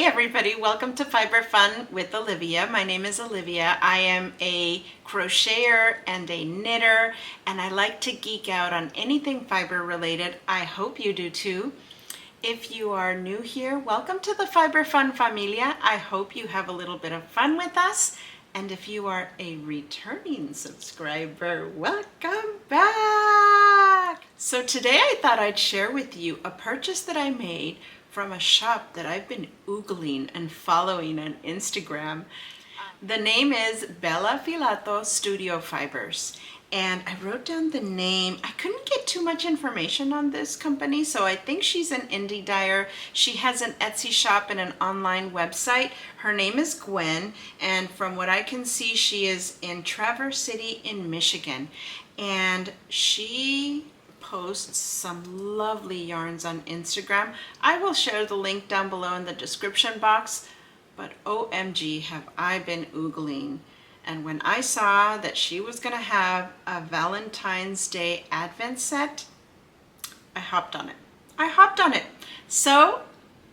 Hey everybody, welcome to Fiber Fun with Olivia. My name is Olivia. I am a crocheter and a knitter, and I like to geek out on anything fiber related. I hope you do too. If you are new here, welcome to the Fiber Fun Familia. I hope you have a little bit of fun with us. And if you are a returning subscriber, welcome back. So today I thought I'd share with you a purchase that I made from a shop that I've been oogling and following on Instagram. The name is Bella Filato Studio Fibers. And I wrote down the name. I couldn't get too much information on this company, so I think she's an Indie Dyer. She has an Etsy shop and an online website. Her name is Gwen, and from what I can see, she is in Traverse City in Michigan. And she posts some lovely yarns on Instagram. I will share the link down below in the description box, but OMG have I been oogling. And when I saw that she was gonna have a Valentine's Day Advent set, I hopped on it. So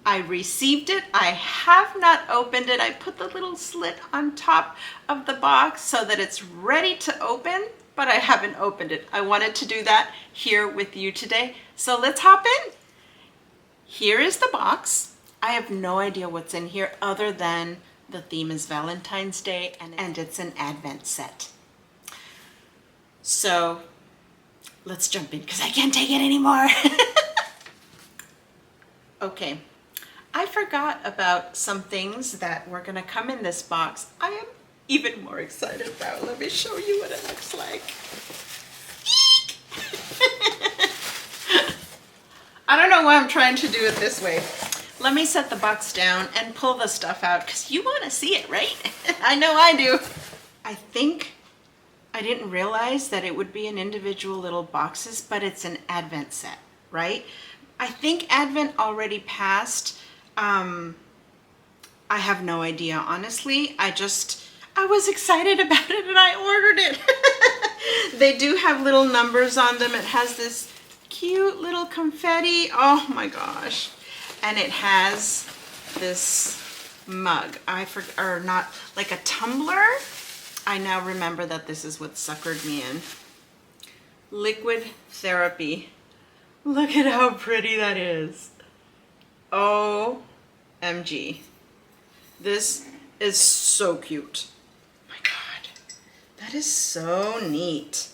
I received it. I have not opened it. I put the little slit on top of the box so that it's ready to open, but I haven't opened it. I wanted to do that here with you today. So let's hop in. Here is the box. I have no idea what's in here other than the theme is Valentine's Day and it's an Advent set. So let's jump in because I can't take it anymore. Okay, I forgot about some things that were gonna come in this box. I am even more excited about. Let me show you what it looks like. I don't know why I'm trying to do it this way. Let me set the box down and pull the stuff out because you want to see it, right? I know I do. I think I didn't realize that it would be in individual little boxes, but it's an Advent set, right? I think Advent already passed. I have no idea, honestly. I was excited about it and I ordered it. They do have little numbers on them. It has this cute little confetti. Oh my gosh. And it has this mug. Or not, like a tumbler. I now remember that this is what suckered me in. Liquid therapy. Look at how pretty that is. OMG. This is so cute. Oh my God. That is so neat.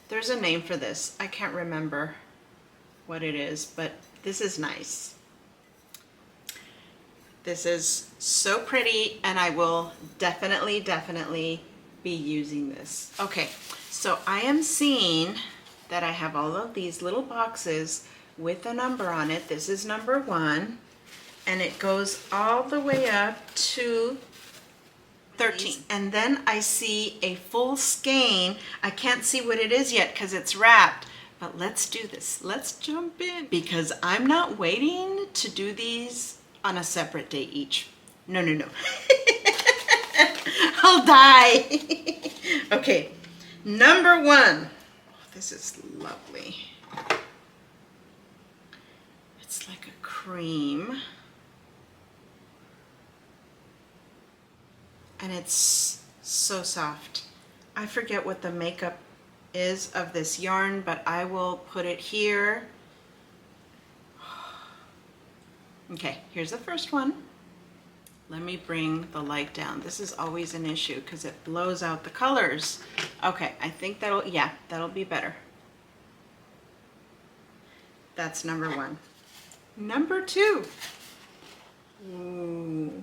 There's a name for this. I can't remember what it is, but this is nice. This is so pretty, and I will definitely be using this. Okay, so I am seeing that I have all of these little boxes with a number on it. This is number 1, and it goes all the way up to 13. And then I see a full skein. I can't see what it is yet because it's wrapped, but let's do this. Let's jump in because I'm not waiting to do these on a separate day each. No. I'll die. Okay, number 1. Oh, this is lovely. It's like a cream. And it's so soft. I forget what the makeup is of this yarn, but I will put it here. Okay, here's the first one. Let me bring the light down. This is always an issue because it blows out the colors. Okay, I think that'll be better. That's number 1. Number 2. Ooh.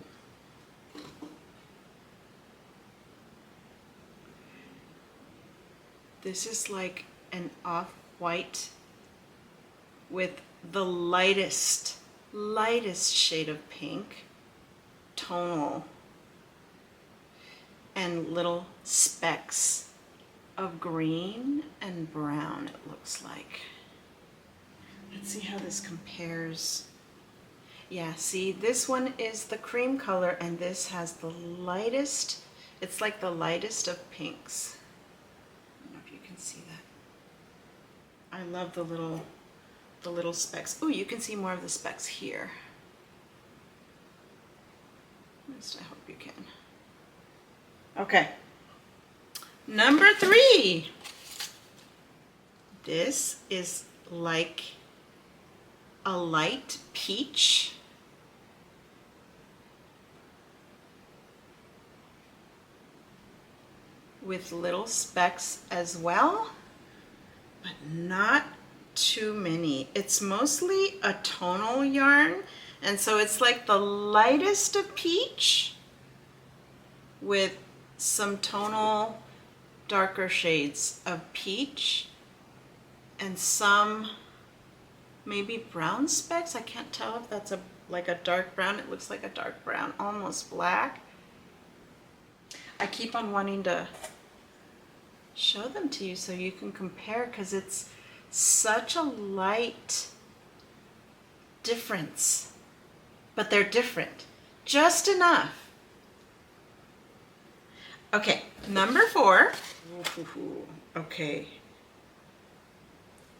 This is like an off-white with the lightest shade of pink, tonal, and little specks of green and brown, it looks like. Let's see how this compares. Yeah, see, this one is the cream color, and this has the lightest, it's like the lightest of pinks. I don't know if you can see that. I love the little specks. Oh, you can see more of the specks here. At least I hope you can. Okay. Number 3. This is like a light peach. With little specks as well, but not too many. It's mostly a tonal yarn, and so it's like the lightest of peach with some tonal darker shades of peach and some maybe brown specks. I can't tell if that's like a dark brown. It looks like a dark brown, almost black. I keep on wanting to show them to you so you can compare, because it's such a light difference, but they're different just enough. Okay, number 4. Okay,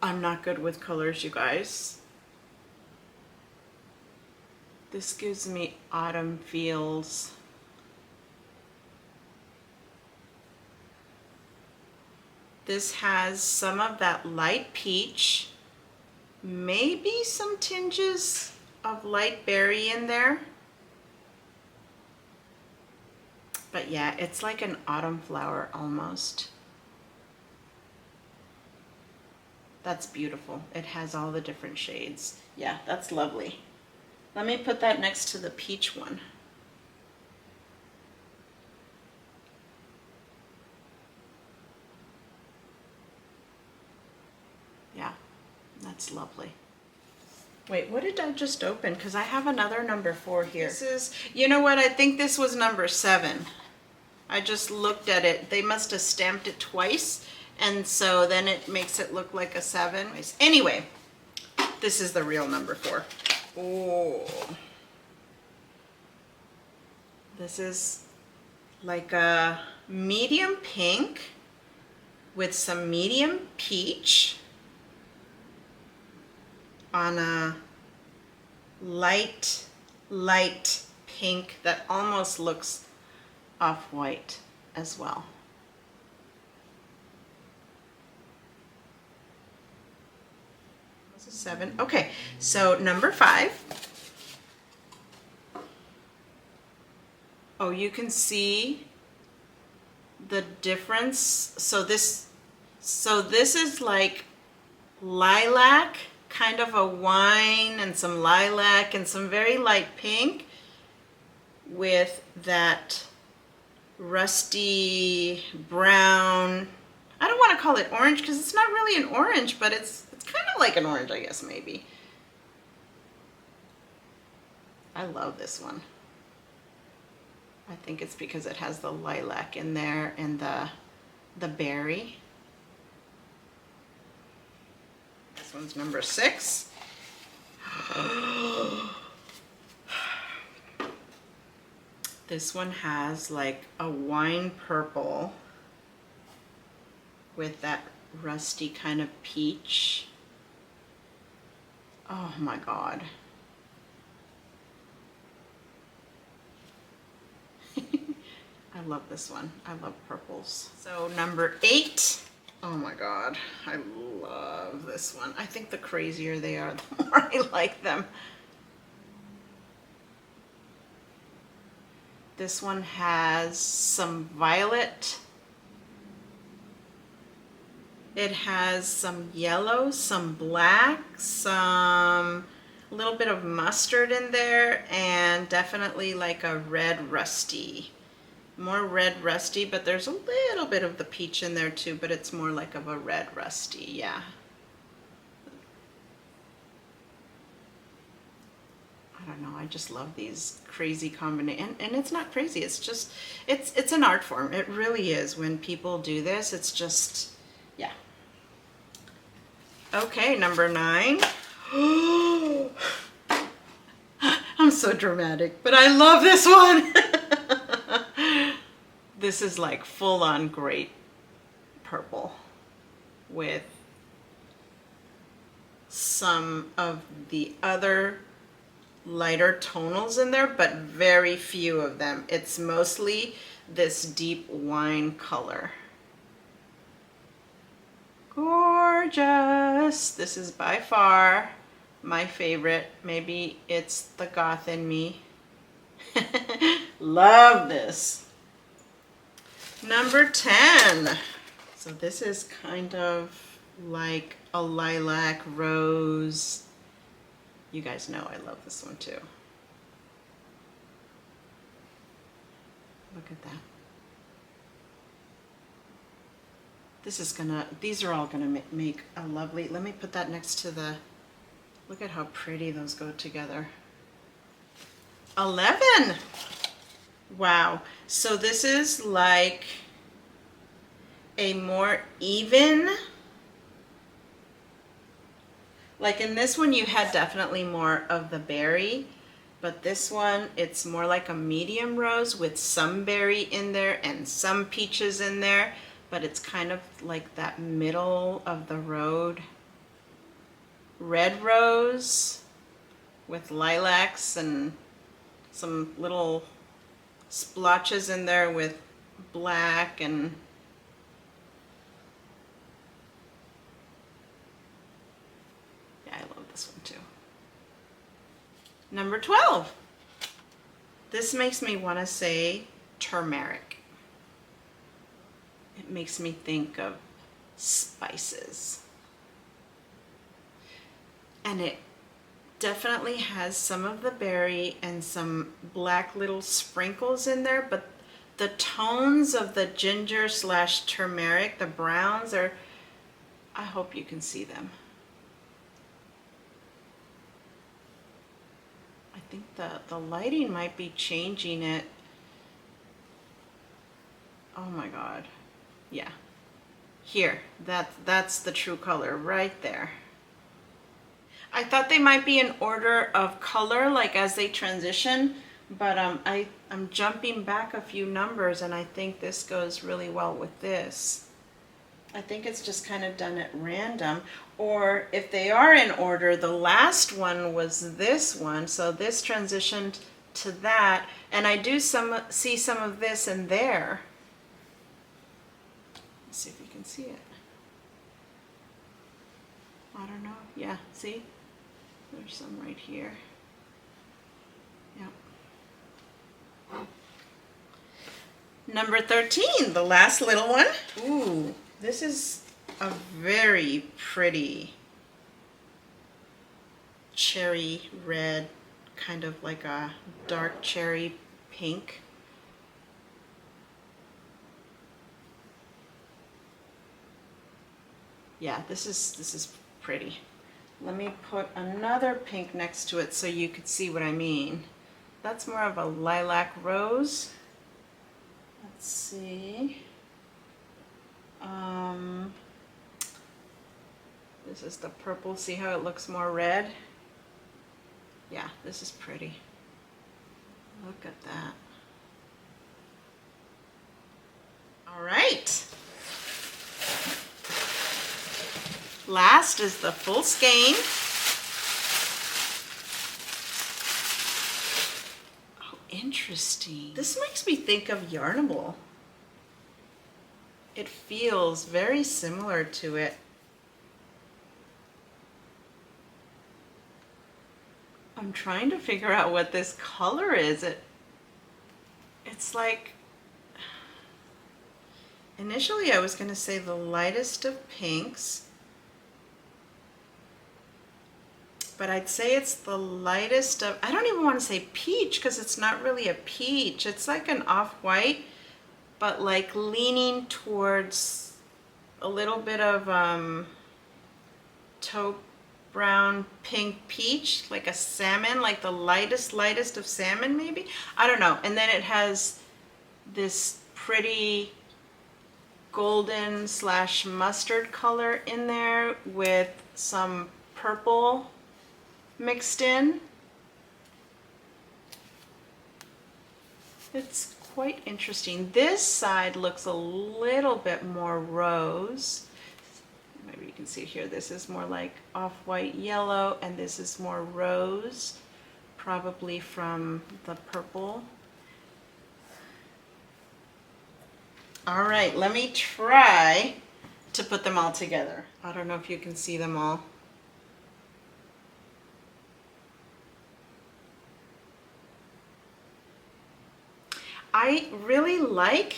I'm not good with colors, you guys. This gives me autumn feels. This has some of that light peach, maybe some tinges of light berry in there. But yeah, it's like an autumn flower almost. That's beautiful. It has all the different shades. Yeah, that's lovely. Let me put that next to the peach one. Yeah, that's lovely. Wait, what did I just open? Because I have another number 4 here. This is, you know what? I think this was number 7. I just looked at it. They must have stamped it twice, and so then it makes it look like a 7. Anyway, this is the real number 4. Oh. This is like a medium pink with some medium peach on a light pink that almost looks off-white as well. This is 7. Okay, so number 5. Oh, you can see the difference. So this is like lilac, kind of a wine, and some lilac and some very light pink with that rusty brown. I don't want to call it orange because it's not really an orange, but it's kind of like an orange, I guess, maybe. I love this one. I think it's because it has the lilac in there and the berry. This one's number 6. This one has like a wine purple with that rusty kind of peach. Oh my God. I love this one. I love purples. So number 8. Oh my God. I love this one. I think the crazier they are, the more I like them. This one has some violet. It has some yellow, some black, some a little bit of mustard in there, and definitely like a red rusty. More red rusty, but there's a little bit of the peach in there too, but it's more like of a red rusty, yeah. I don't know, I just love these crazy combinations. And it's not crazy, it's just, it's an art form. It really is. When people do this, it's just, yeah. Okay, number 9. I'm so dramatic, but I love this one. This is like full-on grape purple with some of the other lighter tonals in there, but very few of them. It's mostly this deep wine color. Gorgeous. This is by far my favorite. Maybe it's the goth in me. Love this. Number 10. So this is kind of like a lilac rose. You guys know I love this one too. Look at that. These are all gonna make a lovely, let me put that next to the, look at how pretty those go together. 11. Wow. So this is like a more even, like in this one you had definitely more of the berry, but this one it's more like a medium rose with some berry in there and some peaches in there, but it's kind of like that middle of the road red rose with lilacs and some little splotches in there with black, and yeah, I love this one too. Number 12. This makes me want to say turmeric. It makes me think of spices. And it definitely has some of the berry and some black little sprinkles in there, but the tones of the ginger slash turmeric, the browns are, I hope you can see them. I think the lighting might be changing it. Oh my God. Yeah. Here, that's the true color right there. I thought they might be in order of color, like as they transition, but I'm jumping back a few numbers, and I think this goes really well with this. I think it's just kind of done at random, or if they are in order, the last one was this one, so this transitioned to that, and I do see some of this in there. Let's see if you can see it. I don't know. Yeah, see? There's some right here. Yep. Number 13, the last little one. Ooh, this is a very pretty cherry red, kind of like a dark cherry pink. Yeah, this is pretty. Let me put another pink next to it so you could see what I mean. That's more of a lilac rose. Let's see. This is the purple. See how it looks more red? Yeah, this is pretty. Look at that. All right. Last is the full skein. Oh, interesting. This makes me think of Yarnable. It feels very similar to it. I'm trying to figure out what this color is. It's like, initially I was going to say the lightest of pinks, but I'd say it's the lightest of, I don't even want to say peach because it's not really a peach. It's like an off-white, but like leaning towards a little bit of taupe brown pink peach, like a salmon, like the lightest of salmon maybe. I don't know. And then it has this pretty golden slash mustard color in there with some purple mixed in. It's quite interesting. This side looks a little bit more rose. Maybe you can see here, this is more like off-white yellow, and this is more rose, probably from the purple. All right, let me try to put them all together. I don't know if you can see them all. I really like,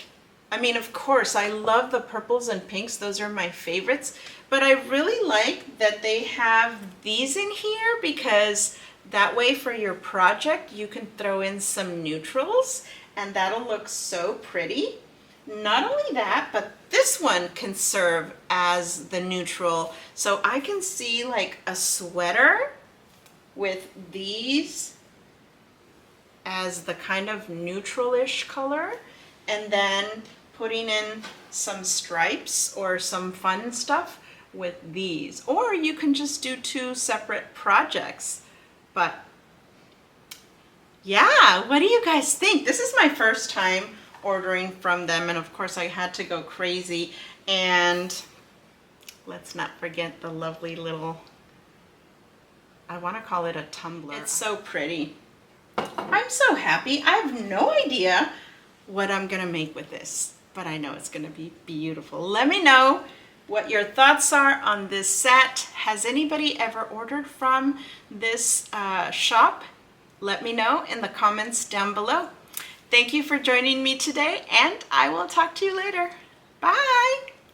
I mean, of course, I love the purples and pinks. Those are my favorites. But I really like that they have these in here, because that way for your project, you can throw in some neutrals and that'll look so pretty. Not only that, but this one can serve as the neutral. So I can see like a sweater with these as the kind of neutral-ish color, and then putting in some stripes or some fun stuff with these. Or you can just do two separate projects. But yeah, what do you guys think? This is my first time ordering from them, and of course I had to go crazy. And let's not forget the lovely little, I want to call it a tumbler. It's so pretty. I'm so happy. I have no idea what I'm gonna make with this, but I know it's gonna be beautiful. Let me know what your thoughts are on this set. Has anybody ever ordered from this shop? Let me know in the comments down below. Thank you for joining me today, and I will talk to you later. Bye.